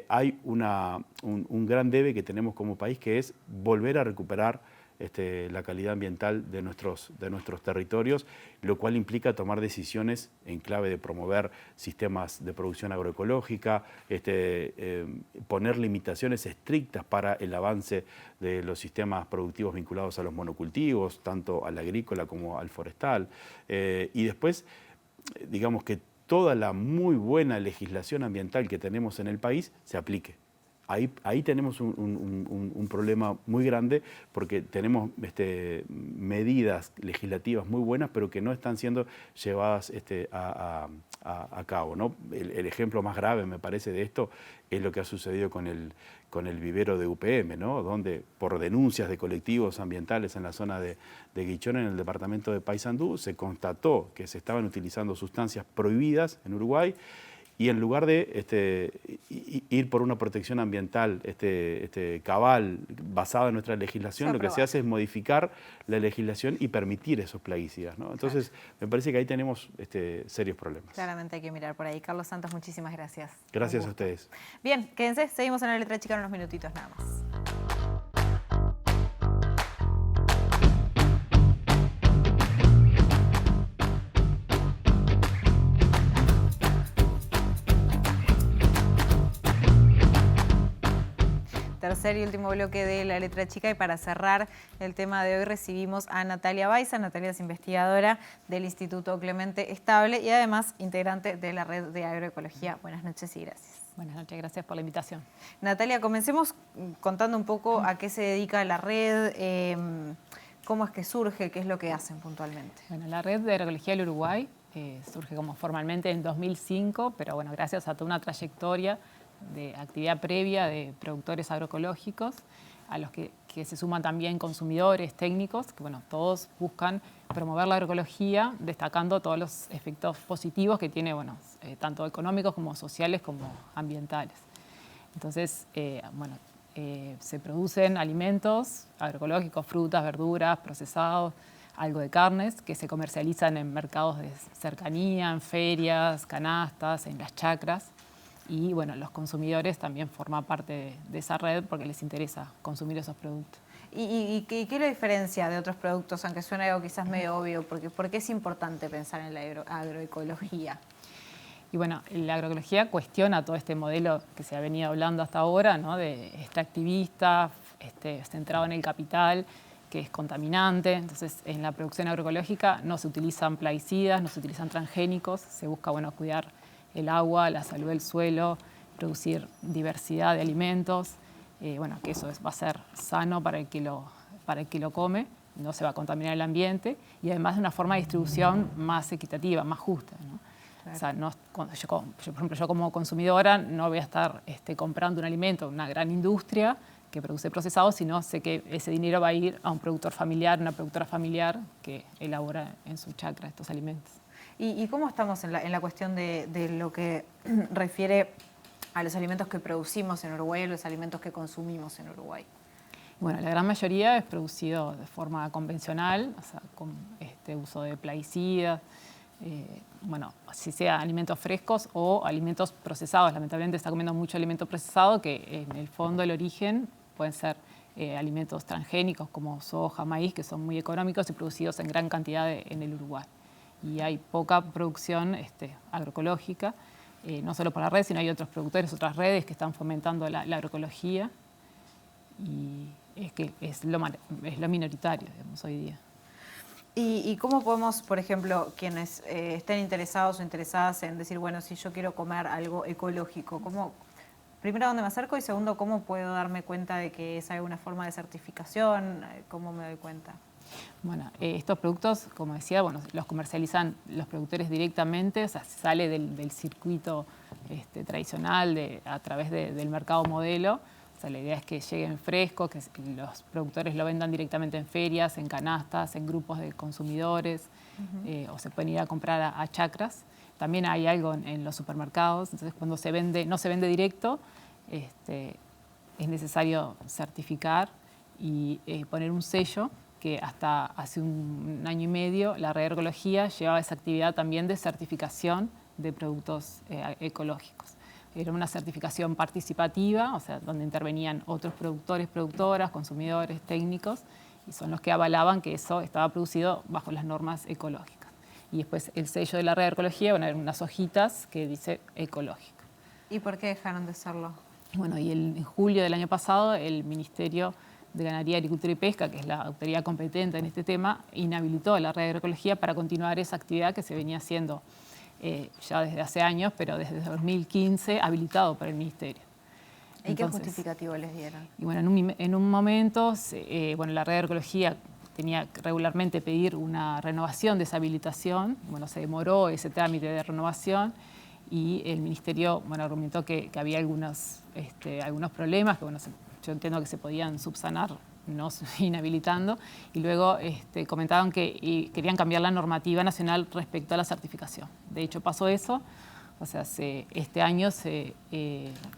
hay un gran debe que tenemos como país, que es volver a recuperar la calidad ambiental de nuestros territorios, lo cual implica tomar decisiones en clave de promover sistemas de producción agroecológica, poner limitaciones estrictas para el avance de los sistemas productivos vinculados a los monocultivos, tanto al agrícola como al forestal, y después, digamos que toda la muy buena legislación ambiental que tenemos en el país se aplique. ahí tenemos un problema muy grande porque tenemos medidas legislativas muy buenas, pero que no están siendo llevadas a cabo, ¿no? El ejemplo más grave, me parece, de esto es lo que ha sucedido con el vivero de UPM, ¿no? Donde por denuncias de colectivos ambientales en la zona de Guichón, en el departamento de Paysandú, se constató que se estaban utilizando sustancias prohibidas en Uruguay, y en lugar de ir por una protección ambiental cabal, basada en nuestra legislación, lo que se hace es modificar la legislación y permitir esos plaguicidas, ¿no? Entonces, me parece que ahí tenemos serios problemas. Claramente hay que mirar por ahí. Carlos Santos, muchísimas gracias. Gracias a ustedes. Bien, quédense, seguimos en La Letra Chica en unos minutitos nada más. Tercer y último bloque de La Letra Chica, y para cerrar el tema de hoy recibimos a Natalia Baiza. Natalia es investigadora del Instituto Clemente Estable y además integrante de la Red de Agroecología. Buenas noches y gracias. Buenas noches, gracias por la invitación. Natalia, comencemos contando un poco a qué se dedica la red, cómo es que surge, qué es lo que hacen puntualmente. Bueno, la Red de Agroecología del Uruguay surge como formalmente en 2005, pero bueno, gracias a toda una trayectoria de actividad previa de productores agroecológicos, a los que se suman también consumidores, técnicos, que bueno, todos buscan promover la agroecología, destacando todos los efectos positivos que tiene, bueno, tanto económicos como sociales como ambientales. Entonces, se producen alimentos agroecológicos, frutas, verduras, procesados, algo de carnes, que se comercializan en mercados de cercanía, en ferias, canastas, en las chacras. Y bueno, los consumidores también forman parte de esa red porque les interesa consumir esos productos. ¿Y qué lo diferencia de otros productos, aunque suene algo quizás medio obvio? ¿Por qué es importante pensar en la agroecología? Y bueno, la agroecología cuestiona todo este modelo que se ha venido hablando hasta ahora, ¿no? De extractivista, centrado en el capital, que es contaminante. Entonces, en la producción agroecológica no se utilizan plaguicidas, no se utilizan transgénicos, se busca, bueno, cuidar el agua, la salud del suelo, producir diversidad de alimentos, que eso va a ser sano para el que lo come, no se va a contaminar el ambiente, y además de una forma de distribución más equitativa, más justa, ¿no? Claro. O sea, por ejemplo, yo como consumidora no voy a estar comprando un alimento de una gran industria que produce procesados, sino sé que ese dinero va a ir a un productor familiar, una productora familiar que elabora en su chacra estos alimentos. ¿Y cómo estamos en la cuestión de lo que refiere a los alimentos que producimos en Uruguay, a los alimentos que consumimos en Uruguay? Bueno, la gran mayoría es producido de forma convencional, o sea, con uso de plaguicidas, si sea alimentos frescos o alimentos procesados. Lamentablemente está comiendo mucho alimento procesado que en el fondo el origen pueden ser alimentos transgénicos como soja, maíz, que son muy económicos y producidos en gran cantidad en el Uruguay. Y hay poca producción agroecológica, no solo por la red, sino hay otros productores, otras redes que están fomentando la agroecología, y es lo minoritario, digamos, hoy día. ¿Y cómo podemos, por ejemplo, quienes estén interesados o interesadas en decir, bueno, si yo quiero comer algo ecológico, primero, ¿a dónde me acerco? Y segundo, ¿cómo puedo darme cuenta de que es alguna forma de certificación? ¿Cómo me doy cuenta? Bueno, estos productos, como decía, los comercializan los productores directamente, o sea, sale del circuito tradicional a través del mercado modelo. O sea, la idea es que lleguen frescos, que los productores lo vendan directamente en ferias, en canastas, en grupos de consumidores, o se pueden ir a comprar a chacras. También hay algo en los supermercados, entonces cuando no se vende directo, es necesario certificar y poner un sello, que hasta hace un año y medio la Red de Agroecología llevaba esa actividad también de certificación de productos ecológicos. Era una certificación participativa, o sea, donde intervenían otros productores, productoras, consumidores, técnicos, y son los que avalaban que eso estaba producido bajo las normas ecológicas. Y después el sello de la Red de Agroecología, eran unas hojitas que dice ecológico. ¿Y por qué dejaron de serlo? Bueno, y en julio del año pasado el Ministerio de Ganadería, Agricultura y Pesca, que es la autoridad competente en este tema, inhabilitó la Red de Agroecología para continuar esa actividad que se venía haciendo ya desde hace años, pero desde 2015 habilitado por el Ministerio. ¿Y qué justificativo les dieron? Y bueno, en un momento, bueno, la red de agroecología tenía que regularmente pedir una renovación de esa habilitación. Bueno, se demoró ese trámite de renovación y el Ministerio, bueno, argumentó que había algunos problemas que, bueno, yo entiendo que se podían subsanar no inhabilitando, y luego comentaban que querían cambiar la normativa nacional respecto a la certificación. De hecho, pasó eso. O sea, este año se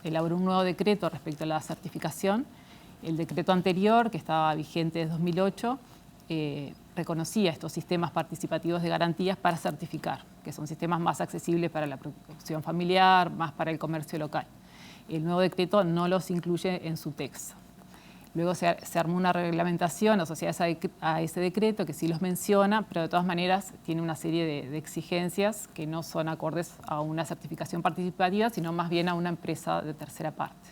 elaboró un nuevo decreto respecto a la certificación. El decreto anterior, que estaba vigente desde 2008, reconocía estos sistemas participativos de garantías para certificar, que son sistemas más accesibles para la producción familiar, más para el comercio local. El nuevo decreto no los incluye en su texto. Luego se armó una reglamentación asociada a ese decreto que sí los menciona, pero de todas maneras tiene una serie de exigencias que no son acordes a una certificación participativa, sino más bien a una empresa de tercera parte.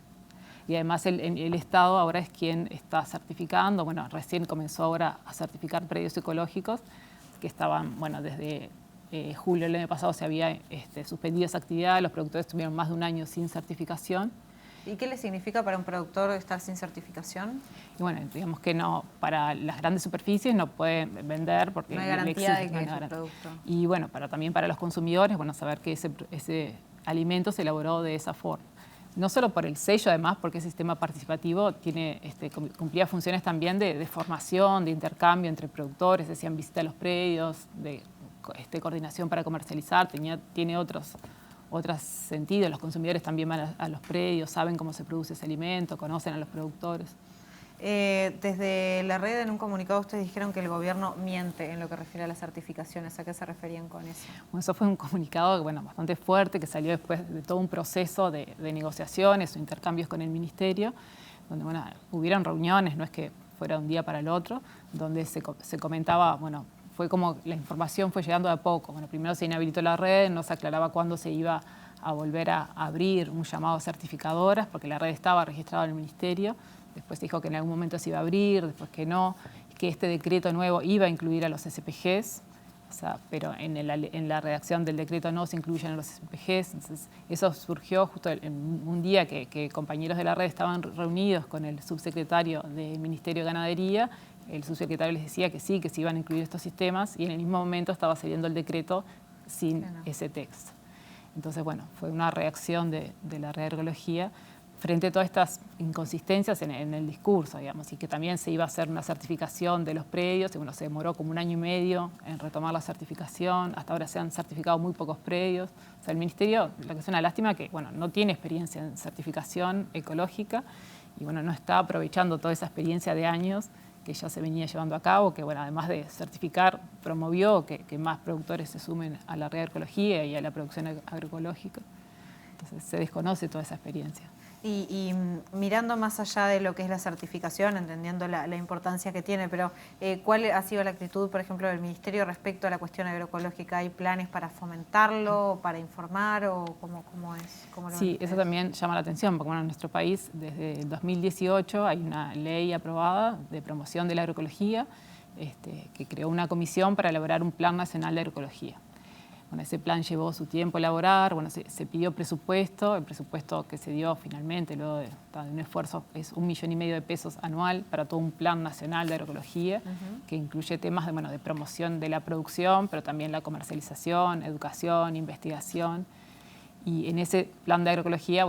Y además el Estado ahora es quien está certificando, bueno, recién comenzó ahora a certificar predios ecológicos que estaban, bueno, desde julio del año pasado se había suspendido esa actividad, los productores estuvieron más de un año sin certificación. ¿Y qué le significa para un productor estar sin certificación? Y bueno, digamos que no, para las grandes superficies no pueden vender porque no hay garantía de que es un producto. Y bueno, también para los consumidores, bueno, saber que ese alimento se elaboró de esa forma. No solo por el sello, además, porque el sistema participativo cumplía funciones también de formación, de intercambio entre productores, decían visita a los predios, de coordinación para comercializar, tiene otros sentidos. Los consumidores también van a los predios, saben cómo se produce ese alimento, conocen a los productores. Desde la red, en un comunicado, ustedes dijeron que el gobierno miente en lo que refiere a las certificaciones. ¿A qué se referían con eso? Bueno, eso fue un comunicado bastante fuerte que salió después de todo un proceso de negociaciones o intercambios con el Ministerio, donde hubieron reuniones, no es que fuera de un día para el otro, donde se comentaba, fue como la información fue llegando de a poco. Bueno, primero se inhabilitó la red, no se aclaraba cuándo se iba a volver a abrir un llamado a certificadoras, porque la red estaba registrada en el Ministerio. Después se dijo que en algún momento se iba a abrir, después que no, que este decreto nuevo iba a incluir a los SPGs, pero en la redacción del decreto no se incluyen a los SPGs. Entonces, eso surgió justo en un día que compañeros de la red estaban reunidos con el subsecretario del Ministerio de Ganadería. El subsecretario les decía que sí, que se iban a incluir estos sistemas, y en el mismo momento estaba saliendo el decreto sin ese texto. Entonces, bueno, fue una reacción de la red de agroecología frente a todas estas inconsistencias en el discurso, digamos, y que también se iba a hacer una certificación de los predios, y bueno, se demoró como 1 año y medio en retomar la certificación. Hasta ahora se han certificado muy pocos predios. O sea, el Ministerio, lo que es una lástima, que no tiene experiencia en certificación ecológica, y no está aprovechando toda esa experiencia de años que ya se venía llevando a cabo, que además de certificar, promovió que más productores se sumen a la red de agroecología y a la producción agroecológica. Entonces se desconoce toda esa experiencia. Y mirando más allá de lo que es la certificación, entendiendo la importancia que tiene, pero ¿cuál ha sido la actitud, por ejemplo, del Ministerio respecto a la cuestión agroecológica? ¿Hay planes para fomentarlo, para informar, o cómo es? Sí, eso también llama la atención, porque en nuestro país desde el 2018 hay una ley aprobada de promoción de la agroecología, que creó una comisión para elaborar un plan nacional de agroecología. Bueno, ese plan llevó su tiempo a elaborar, se pidió presupuesto, el presupuesto que se dio finalmente, luego de un esfuerzo, es 1,5 millones de pesos anual para todo un plan nacional de agroecología, que incluye temas de promoción de la producción, pero también la comercialización, educación, investigación. Y en ese plan de agroecología,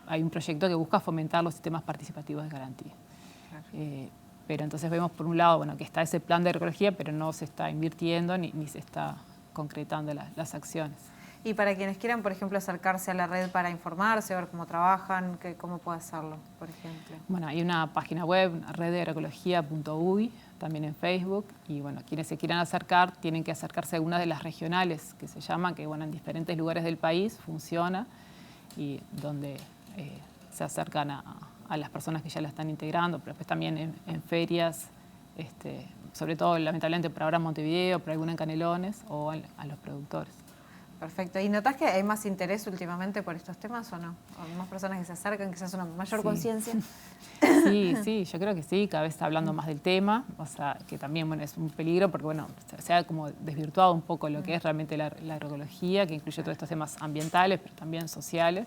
hay un proyecto que busca fomentar los sistemas participativos de garantía. Pero entonces vemos, por un lado, que está ese plan de agroecología, pero no se está invirtiendo ni se está concretando las acciones. Y para quienes quieran, por ejemplo, acercarse a la red para informarse, ver cómo trabajan, ¿cómo puede hacerlo, por ejemplo? Bueno, hay una página web, reddeagroecología.uy, también en Facebook, y quienes se quieran acercar tienen que acercarse a una de las regionales que se llaman, que en diferentes lugares del país funciona, y donde se acercan a las personas que ya la están integrando, pero después también en ferias, sobre todo lamentablemente por ahora en Montevideo, por alguna en Canelones, o a los productores. Perfecto. ¿Y notás que hay más interés últimamente por estos temas o no? ¿O más personas que se acercan, quizás una mayor conciencia? Sí, yo creo que sí, cada vez está hablando más del tema, que también es un peligro porque se ha como desvirtuado un poco lo que es realmente la agroecología, que incluye todos estos temas ambientales, pero también sociales.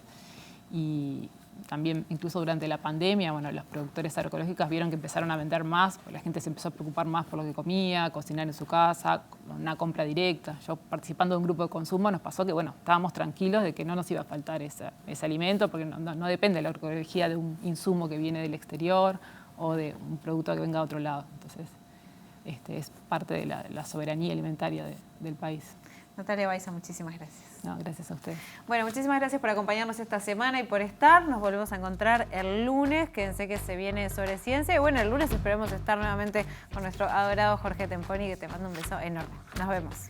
Y también incluso durante la pandemia, bueno, los productores agroecológicos vieron que empezaron a vender más, la gente se empezó a preocupar más por lo que comía, cocinar en su casa, una compra directa. Yo participando de un grupo de consumo nos pasó que, bueno, estábamos tranquilos de que no nos iba a faltar ese alimento, porque no depende de la agroecología de un insumo que viene del exterior o de un producto que venga de otro lado. Entonces, es parte de la soberanía alimentaria del país. Natalia Baiza, muchísimas gracias. No, gracias a usted. Bueno, muchísimas gracias por acompañarnos esta semana y por estar. Nos volvemos a encontrar el lunes, quédense que se viene sobre ciencia. Y bueno, el lunes esperemos estar nuevamente con nuestro adorado Jorge Temponi, que te mando un beso enorme. Nos vemos.